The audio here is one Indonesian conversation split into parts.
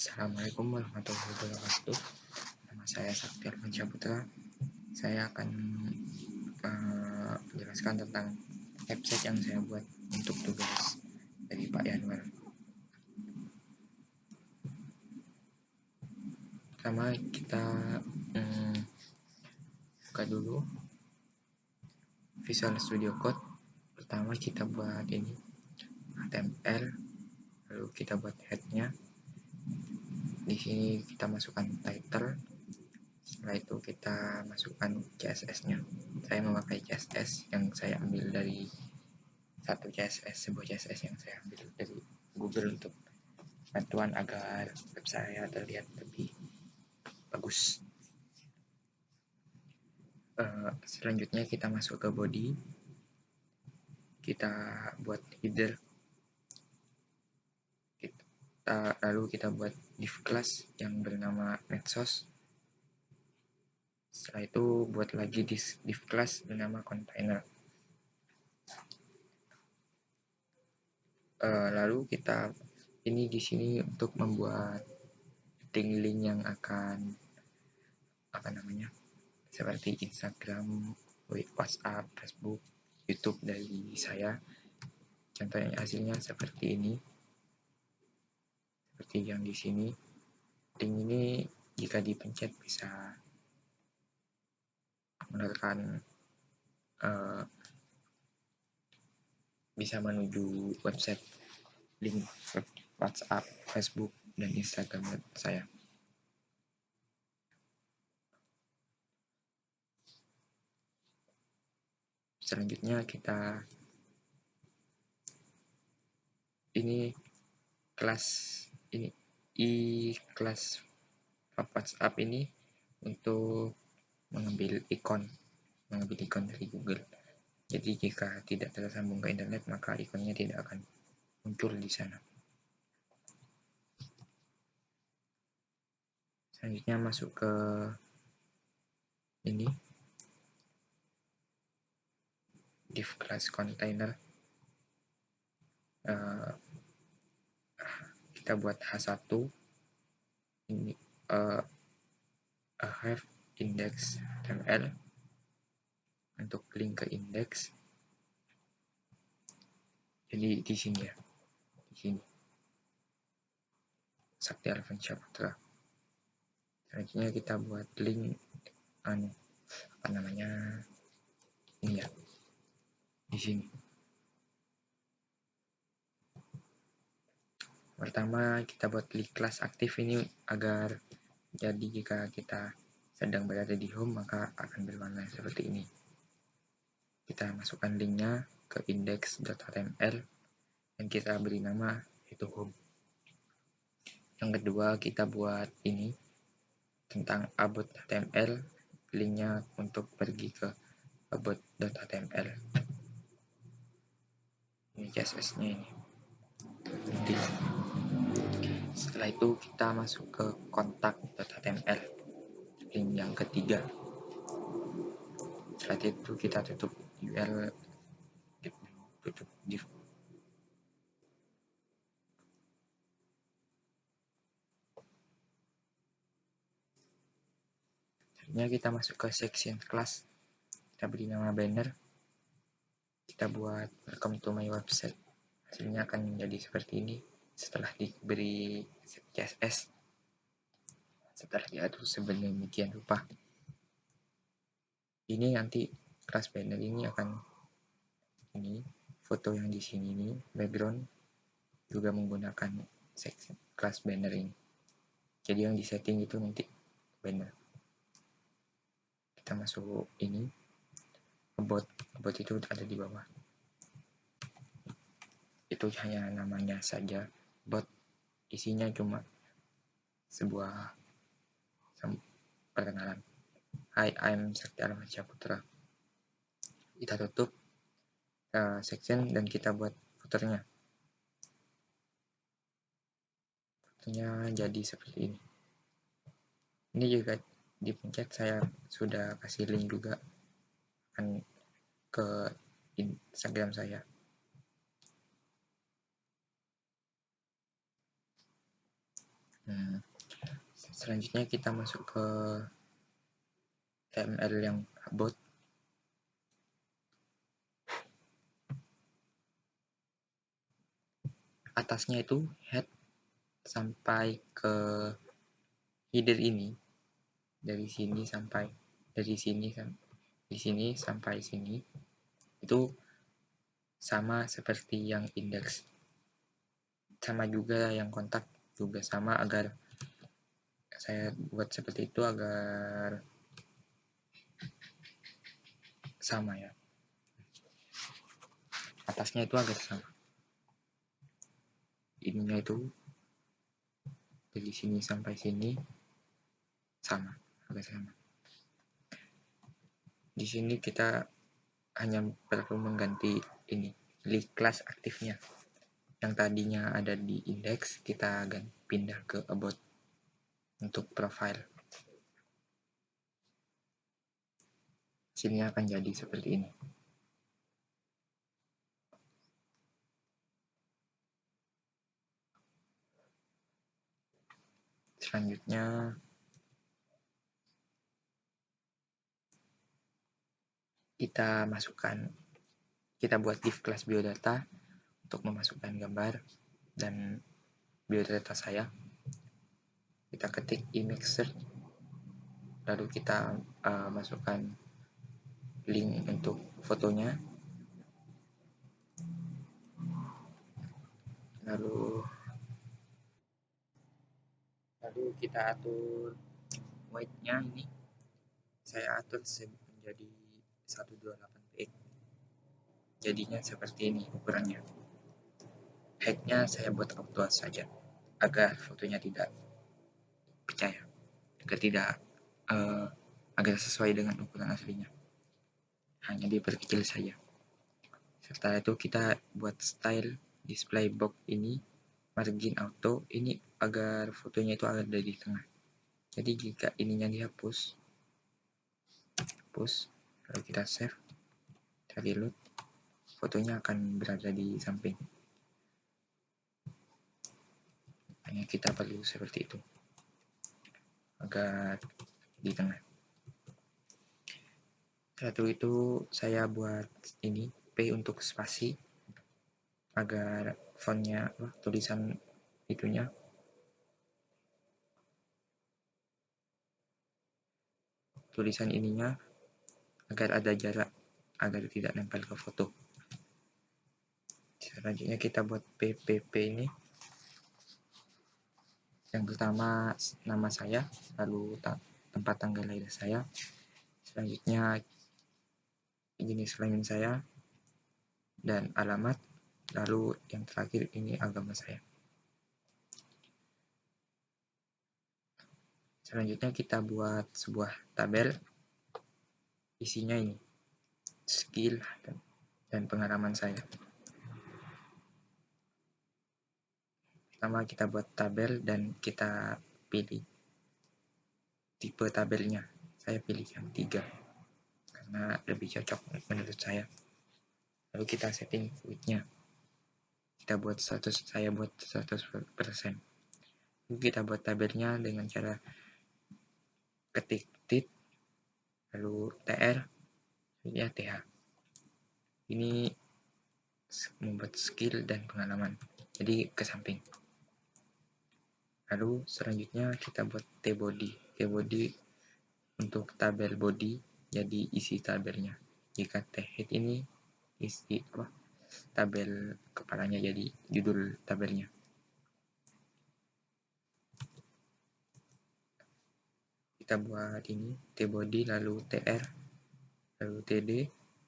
Assalamualaikum warahmatullahi wabarakatuh. Nama saya Sakti Arfansyah Putra. Saya akan menjelaskan tentang website yang saya buat untuk tugas dari Pak Yanwar. Pertama kita buka dulu Visual Studio Code. Pertama kita buat ini HTML, lalu kita buat headnya. Di sini kita masukkan title. Setelah itu kita masukkan CSS-nya. Saya memakai CSS yang saya ambil dari sebuah CSS yang saya ambil dari Google untuk bantuan agar web saya terlihat lebih bagus. Selanjutnya kita masuk ke body. Kita buat header. Lalu kita buat div class yang bernama medsos. Setelah itu buat lagi div class bernama container. Lalu kita ini di sini untuk membuat link-link yang akan seperti Instagram, WhatsApp, Facebook, YouTube dari saya. Contohnya hasilnya seperti ini. Seperti yang di sini. Link ini jika dipencet bisa menarik bisa menuju website link WhatsApp, Facebook, dan Instagram saya. Selanjutnya kita ini kelas WhatsApp ini untuk mengambil ikon dari Google. Jadi jika tidak tersambung ke internet maka ikonnya tidak akan muncul di sana. Selanjutnya masuk ke ini div class container. Kita buat H1 ini have index HTML untuk link ke index. Jadi di sini ya, di sini Sakti Arfansyah Putra. Selanjutnya kita buat link ini ya, di sini. Pertama kita buat link kelas aktif ini agar jadi jika kita sedang berada di home maka akan berwarna seperti ini. Kita masukkan linknya ke index.html dan kita beri nama itu home. Yang kedua kita buat ini tentang about.html, linknya untuk pergi ke about.html. Ini CSS-nya ini. Setelah itu kita masuk ke kontak.html, link yang ketiga. Setelah itu kita tutup URL, tutup div. Selanjutnya kita masuk ke section class. Kita beri nama banner. Kita buat welcome to my website. Hasilnya akan menjadi seperti ini setelah diberi CSS. Setelah diatur sedemikian rupa. Ini nanti kelas banner ini akan ini foto yang di sini ini background juga menggunakan section kelas banner ini. Jadi yang di setting itu nanti banner. Kita masuk ini about itu ada di bawah. Itu hanya namanya saja bot, isinya cuma sebuah perkenalan. Hi, I'm Sakti Arfansyah Putra. Kita tutup section dan kita buat footernya. Footernya jadi seperti ini. Ini juga dipencet saya sudah kasih link juga kan ke Instagram saya. Selanjutnya kita masuk ke HTML yang about. Atasnya itu head sampai ke header ini, dari sini sampai sini itu sama seperti yang index, sama juga yang kontak juga sama. Agar saya buat seperti itu agar sama ya, atasnya itu agar sama, ininya itu dari sini sampai sini sama, agak sama. Di sini kita hanya perlu mengganti ini list class aktifnya, yang tadinya ada di index kita akan pindah ke about untuk profile. Sini akan jadi seperti ini. Selanjutnya kita buat div kelas biodata untuk memasukkan gambar dan biodata saya. Kita ketik image search, lalu kita masukkan link untuk fotonya, lalu kita atur weight-nya. Ini saya atur menjadi 128 px, jadinya seperti ini ukurannya. Height-nya saya buat auto saja agar fotonya tidak percaya, agar sesuai dengan ukuran aslinya, hanya diperkecil saja. Setelah itu kita buat style display box ini, margin auto ini agar fotonya itu ada di tengah. Jadi jika ininya dihapus, lalu kita save, kita reload, fotonya akan berada di samping. Hanya kita perlu seperti itu agar di tengah. Satu itu saya buat ini P untuk spasi agar fontnya tulisan itunya ininya agar ada jarak, agar tidak nempel ke foto. Selanjutnya kita buat PPP ini. Yang pertama nama saya, lalu tempat tanggal lahir saya, selanjutnya jenis kelamin saya dan alamat, lalu yang terakhir ini agama saya. Selanjutnya kita buat sebuah tabel, isinya ini skill dan pengalaman saya. Pertama kita buat tabel dan kita pilih tipe tabelnya. Saya pilih yang 3 karena lebih cocok menurut saya. Lalu kita setting width-nya. Kita buat 100, saya buat 100%. Lalu kita buat tabelnya dengan cara ketik tit, lalu tr, ya th. Ini membuat skill dan pengalaman, jadi ke samping. Lalu selanjutnya kita buat t-body. T-body untuk tabel body, jadi isi tabelnya. Jika t-head ini isi tabel kepalanya, jadi judul tabelnya. Kita buat ini t-body, lalu tr, lalu td,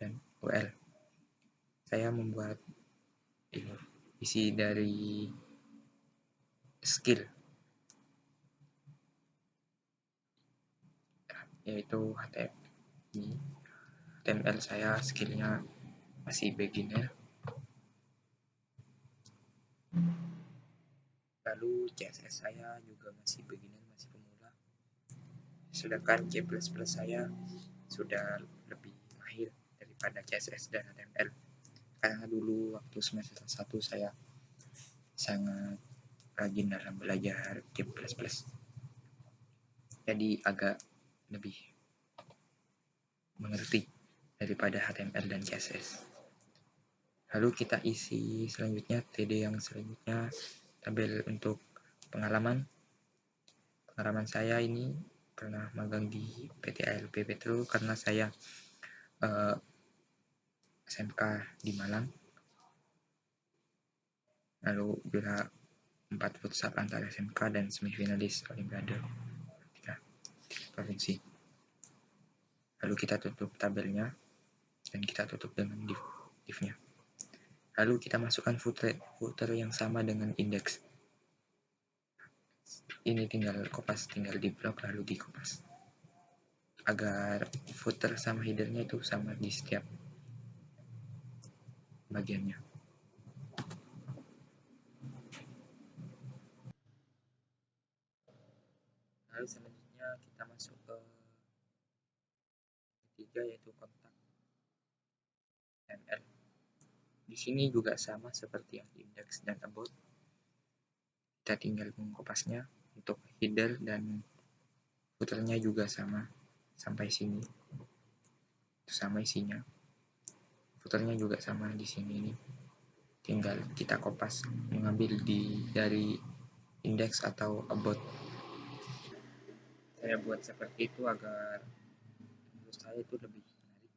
dan ul. Saya membuat ini isi dari skill, yaitu HTML saya skillnya masih beginner, lalu CSS saya juga masih beginner, masih pemula, sedangkan C++ saya sudah lebih mahir daripada CSS dan HTML, karena dulu waktu semester 1 saya sangat rajin dalam belajar C++. Jadi agak lebih mengerti daripada HTML dan CSS. Lalu kita isi selanjutnya TD yang selanjutnya, tabel untuk pengalaman. Pengalaman saya ini pernah magang di PT ALP Petro karena saya SMK di Malang. Lalu juara 4 futsal antar SMK dan semifinalis Olimpiade provinsi. Lalu kita tutup tabelnya dan kita tutup dengan div-nya. Lalu kita masukkan footer yang sama dengan indeks. Ini tinggal kopas, tinggal di blok lalu di kopas agar footer sama headernya itu sama di setiap bagiannya. Lalu selanjutnya kita masuk ke ketiga, yaitu kontak HTML. Di sini juga sama seperti yang index dan about. Kita tinggal mengkopasnya untuk header dan footernya juga sama sampai sini. Itu sama isinya. Footernya juga sama di sini ini. Tinggal kita kopas mengambil dari index atau about. Saya buat seperti itu agar menurut saya itu lebih menarik.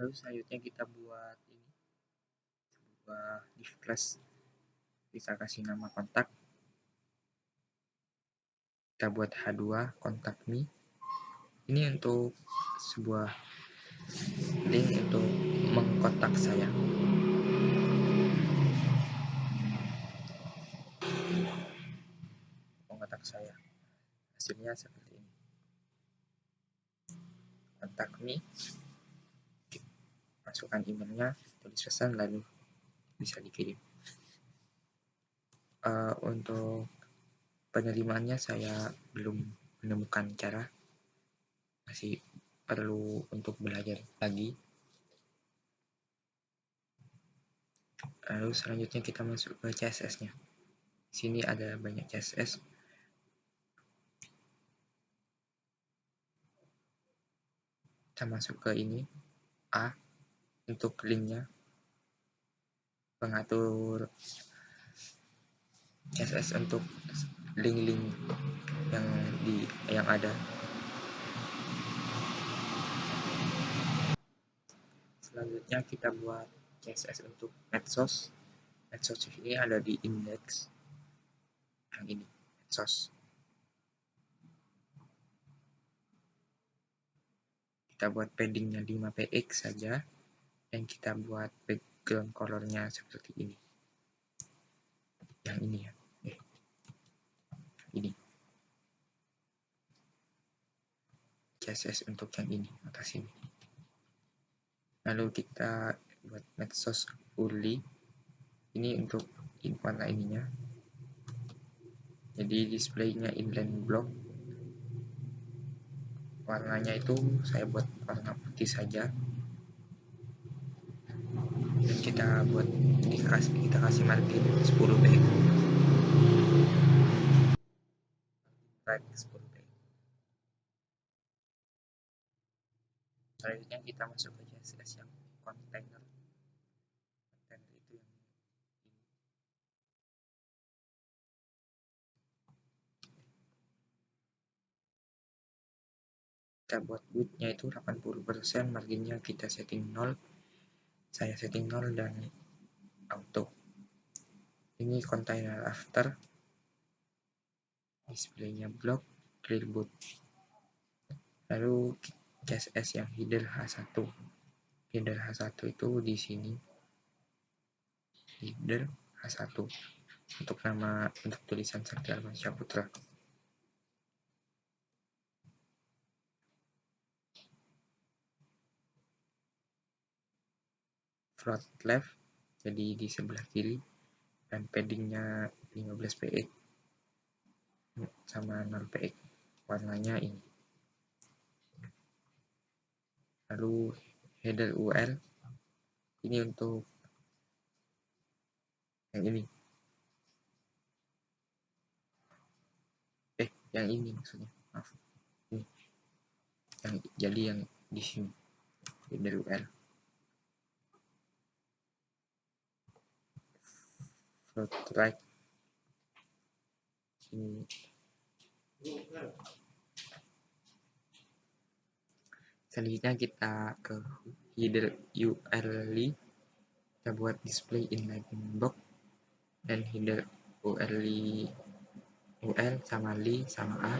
Lalu selanjutnya kita buat ini, sebuah div class. Kita kasih nama kontak. Kita buat H2 kontak me. Ini untuk sebuah link untuk mengkontak saya. Hasilnya seperti ini. Kontak me, masukkan emailnya, tulis pesan lalu bisa dikirim. Untuk penerimaannya saya belum menemukan cara, masih perlu untuk belajar lagi. Lalu selanjutnya kita masuk ke CSS-nya. Di sini ada banyak CSS. Kita masuk ke ini, A, untuk linknya, pengatur CSS untuk link-link yang ada. Selanjutnya kita buat CSS untuk medsos. Medsos ini ada di index yang ini, medsos. Kita buat paddingnya 5px saja dan kita buat background colornya seperti ini. Yang ini ya. Ini. CSS untuk yang ini, atas ini. Lalu kita buat medsos Urli. Ini untuk warna ininya. Jadi displaynya inline block. Warnanya itu saya buat warna putih saja. Dan kita kasih margin 10 px. Right 10 px. Selanjutnya kita masuk ke CSS yang container. Container itu yang ini. Kita buat width-nya itu 80%, marginnya kita setting 0. Saya setting 0 dan auto. Ini container after. Displaynya block, clear boot. Lalu CSS yang header H1. Header H1 itu di sini. Header H1 untuk tulisan Sakti Almansyah Putra. Float left, jadi di sebelah kiri, dan paddingnya 15 px sama 0 px. Warnanya ini. Lalu header URL ini untuk yang ini. yang ini maksudnya, maaf, ini yang jadi yang di sini dari UL float right sini. Selanjutnya kita ke header URL, kita buat display inline box dan header UL sama li sama a,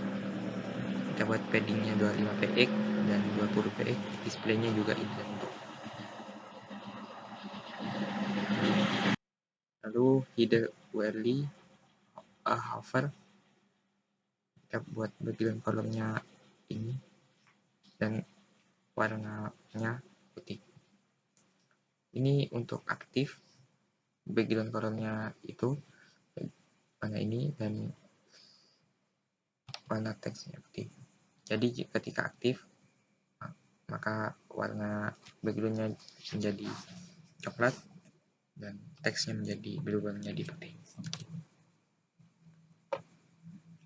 kita buat paddingnya 25 px dan 20 px, displaynya juga inline box. Lalu header URL hover, kita buat background kolomnya ini dan warnanya putih. Ini untuk aktif, background kolomnya itu warna ini dan warna teksnya putih. Jadi ketika aktif maka warna backgroundnya menjadi coklat dan teksnya berubah menjadi putih.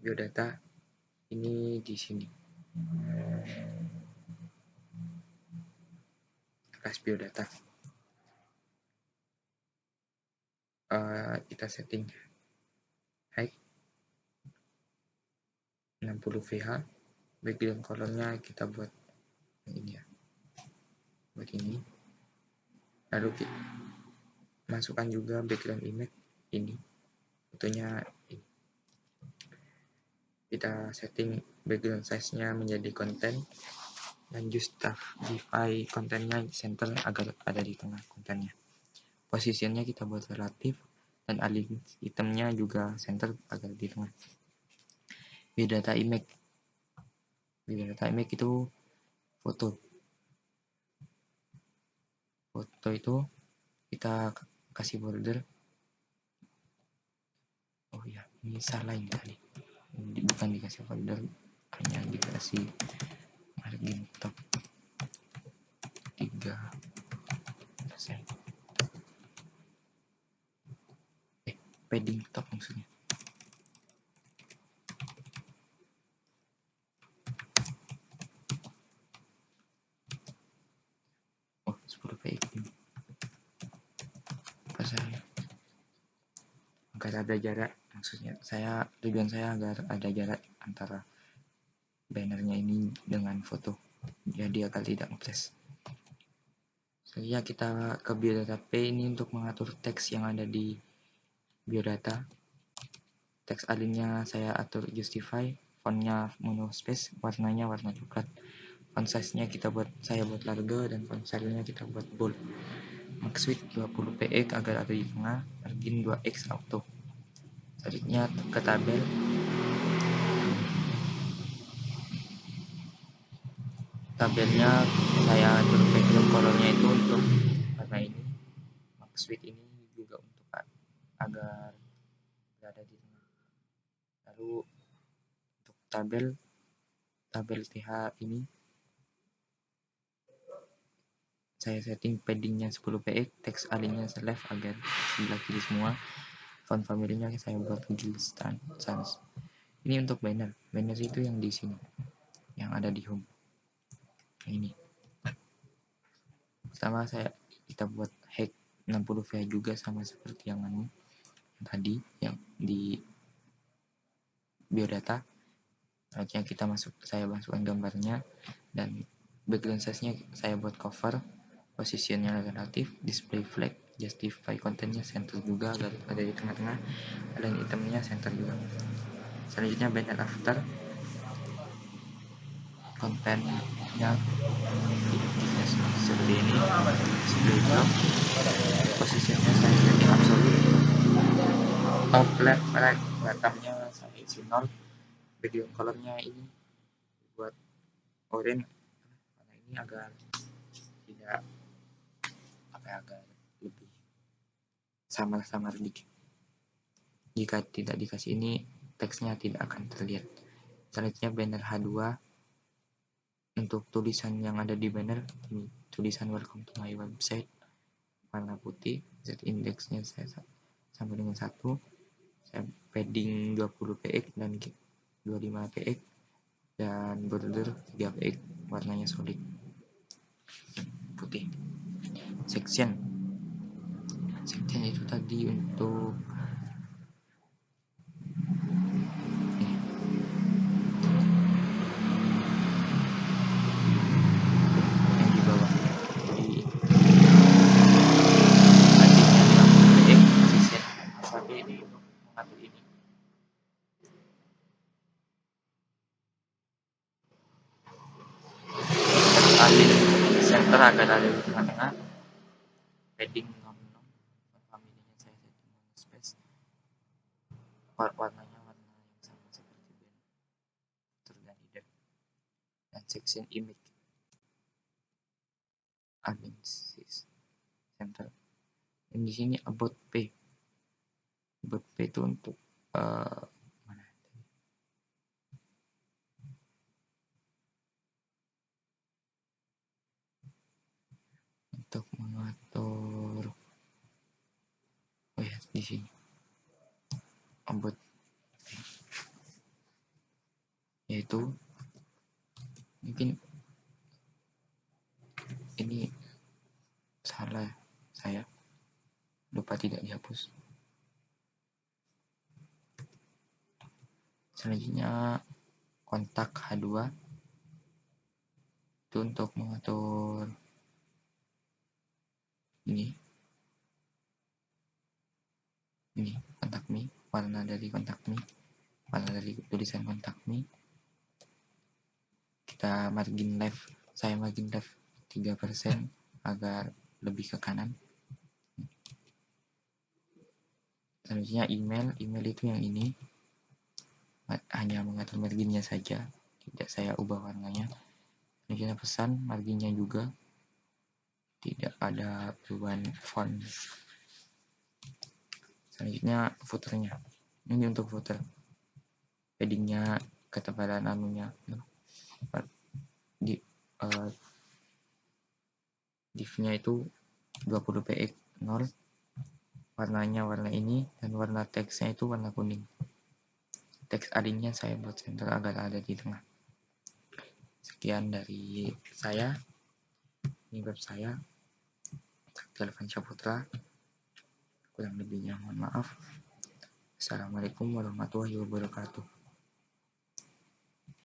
Biodata ini di sini, kelas biodata. Kita setting height 60 VH, background colornya kita buat ini ya, buat ini. Lalu kita masukkan juga background image ini, fotonya ini. Kita setting background size-nya menjadi konten dan justify kontennya center agar ada di tengah kontennya. Posisinya kita buat relatif dan align itemnya juga center agar di tengah. Biodata image itu foto itu kita kasih border. Oh ya, ini salah ini tadi, bukan dikasih border, hanya dikasih margin top 3%, padding top maksudnya. Oh, 10 px ini agar ada jarak, maksudnya tujuan saya agar ada jarak antara bannernya ini dengan foto, jadi agar tidak ngepres. Selanjutnya kita ke biodata P ini untuk mengatur teks yang ada di biodata. Teks alinnya saya atur justify, fontnya monospace, warnanya warna coklat. Font size-nya saya buat large dan font style-nya kita buat bold. Max width 20 px agar ada di tengah, margin 2x auto. Selanjutnya ke tabel. Tabelnya saya atur background colornya itu untuk warna ini, max width ini juga untuk agar berada di tengah. Lalu untuk tabel TH ini saya setting paddingnya 10 px, teks alinnya select agar sebelah kiri semua. Font familinya saya buat Gil Sans. Ini untuk banner itu yang di sini, yang ada di home. Ini pertama kita buat hack 60 VH juga sama seperti yang tadi yang di biodata. Selanjutnya saya masukkan gambarnya dan background size-nya saya buat cover, posisinya relatif, display flag, justify kontennya center juga agar ada di tengah-tengah, dan itemnya center juga. Selanjutnya banner after, kontennya seperti ini, display block, posisinya saya setting absolute, top left right bottomnya saya isi 0, background colornya ini buat orange karena ini agar tidak agar lebih samar-samar dikit. Jika tidak dikasih ini, teksnya tidak akan terlihat. Selanjutnya banner H2, untuk tulisan yang ada di banner ini, tulisan welcome to my website, warna putih, z indexnya saya sampai dengan 1, saya padding 20 px dan 25 px dan border 3 px, warnanya solid putih. Section itu tadi untuk yang di bawah. Jadi tadinya 50 px section tapi ini untuk mengatur ini. Alih center agar ada di tengah-tengah. Padding non familinya saya setting space. Warnanya warna yang sama seperti band dan hidden. Dan section image admin center. Dan di sini about p. About p itu untuk mana? Untuk mengatur di sini about yaitu mungkin ini salah saya, lupa tidak dihapus. Selanjutnya kontak H2 itu untuk mengatur ini kontak me, warna dari kontak me, warna dari tulisan kontak me. Kita margin left, saya margin left 3% agar lebih ke kanan. Selanjutnya email itu yang ini, hanya mengatur marginnya saja, tidak saya ubah warnanya. Selanjutnya pesan, marginnya juga tidak ada perubahan font. Selanjutnya footernya, ini untuk footer, paddingnya, ketebalan anunya di divnya itu 20 px 0, warnanya warna ini, dan warna teksnya itu warna kuning. Teks adinnya saya buat center agar ada di tengah. Sekian dari saya, ini web saya, Telepon Saputra. Kurang lebihnya mohon maaf. Assalamualaikum warahmatullahi wabarakatuh.